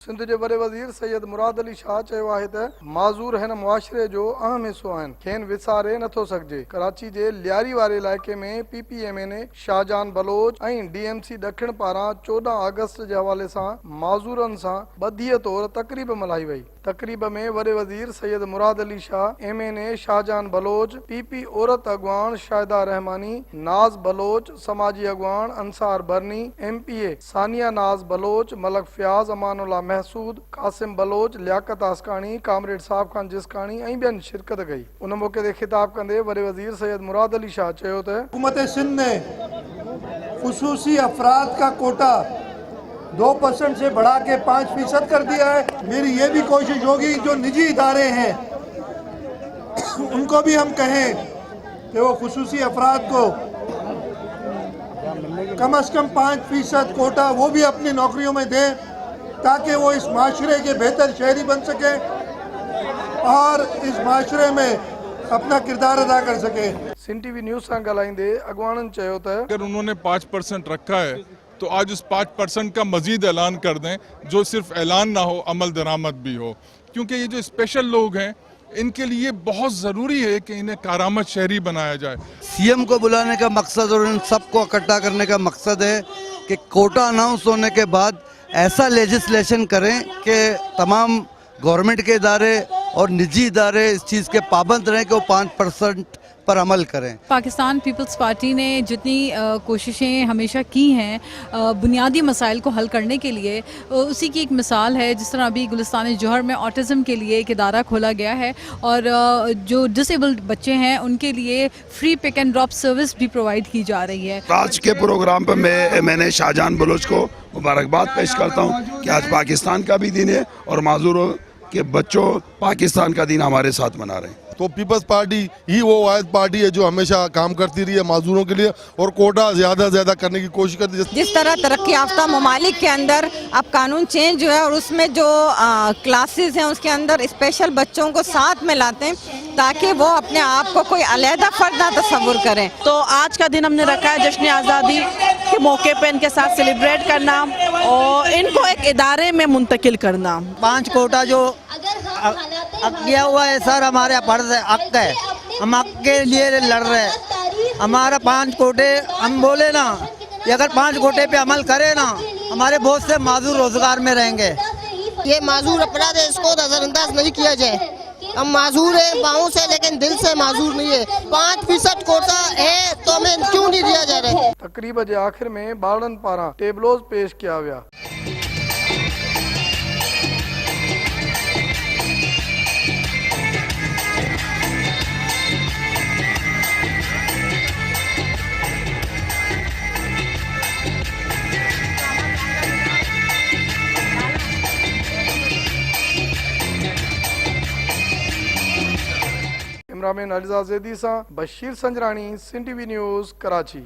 सिंध जे वॾे वज़ीर सैयद मुराद अली शाह चयो आहे त माज़ूर हिन मुआशिरे जो अहम हिसो आहिनि, खेनि विसारे नथो सघिजे। कराची जे लियारी वारे इलाइक़े में PPMN शाहजहान बलोच ऐं DMC ॾखिण पारां 14 अगस्त जे हवाले सां माज़ूरनि सां ॿधीअ तौरु तक़रीब मल्हाई वई। तक़रीब में वॾे वज़ीर सैयद मुराद अली शाह, MNA शाहजहान बलोच, PP औरत अॻवान शाहिदा रहमानी, नाज़ बलोच, समाजी अॻवान अंसार बरनी, MPA सानिया नाज़ बलोच, मलक फयाज़, अमानुल्लाह महसूद, कासिम बलोच, लियाकत आसकानी, कामरेड साहब खान जिसकानी ऐं ॿियनि शिरकत कई। उन मौके ते खिताब कंदे वॾे वज़ीर सैयद मुराद अली शाह चयो त हुकूमत सिंध ने खुसूसी अफराद का कोटा 2% से बढ़ा के 5% कर दिया है। मेरी ये भी कोशिश होगी जो निजी इदारे हैं उनको भी हम कहें कि वो खुसूसी अफराद को कम से कम 5% कोटा वो भी अपनी नौकरियों में दें, ताकि वो इस माशरे के बेहतर शहरी बन सके और इस माशरे में अपना किरदार अदा कर सके। सिंध TV न्यूज़ सां ॻाल्हाईंदे अॻवाननि चयो त अगर उन्होंने 5% रखा है तो आज उस 5% का मजीद ऐलान कर दें, जो सिर्फ ऐलान ना हो, अमल दरामद भी हो। क्योंकि ये जो स्पेशल लोग हैं इनके लिए बहुत ज़रूरी है कि इन्हें कारामद शहरी बनाया जाए। CM को बुलाने का मकसद और इन सबको इकट्ठा करने का मकसद है कि कोटा अनाउंस होने के बाद ऐसा लेजिस्लेशन करें कि तमाम गवर्नमेंट के इदारे और निजी इदारे इस चीज़ के पाबंद रहें कि वो 5% पर अमल करें। पाकिस्तान पीपल्स पार्टी ने जितनी कोशिशें हमेशा की हैं बुनियादी मसाइल को हल करने के लिए, उसी की एक मिसाल है। जिस तरह अभी गुलिस्तान जौहर में ऑटिज़म के लिए एक इदारा खोला गया है और जो डिसेबल्ड बच्चे हैं उनके लिए free pick and drop service भी प्रोवाइड की जा रही है। आज के प्रोग्राम पर मैंने शाहजहान बलोच को मुबारकबाद पेश करता हूँ कि आज पाकिस्तान का भी दिन है और माजूरों के बच्चों पाकिस्तान का दिन हमारे साथ मना रहे हैं। तो पीपल्स पार्टी ही वो वाहिद पार्टी है जो हमेशा काम करती रही है माजूरों के लिए और कोटा ज़्यादा से ज़्यादा करने की कोशिश करती है। जिस तरह तरक्की याफ्ता ममालिक के अंदर अब कानून चेंज हुआ है और उसमें जो क्लासेस हैं उसके अंदर स्पेशल बच्चों को साथ में लाते हैं ताकि वो अपने आप को कोई अलहदा फर्द ना तस्वुर करें। तो आज का दिन हमने रखा है जश्न आज़ादी के मौके पे इनके साथ सेलिब्रेट करना और इनको एक इदारे में मुंतकिल करना। 5 कोटा जो किया हुआ है सर, हमारे फर्ज है, हक है, हम हक के लिए लड़ रहे हैं। हमारा 5 कोटे हम बोले ना कि अगर 5 कोटे पे अमल करे ना, हमारे बहुत से माजूर रोजगार में रहेंगे। ये माजूर अपराध है, इसको नजरअंदाज नहीं किया जाए। हम माजूर है पाँव से, लेकिन दिल से माजूर नहीं है। 5% कोटा है तो हमें क्यों नहीं दिया जा रहा है। तकरीब जे आखिर में ॿारनि पारां टेबलोज पेश किया विया। कैमरामैन अलिज़ा ज़ैदी सां बशीर संजरानी, सिंध TV न्यूज़, कराची।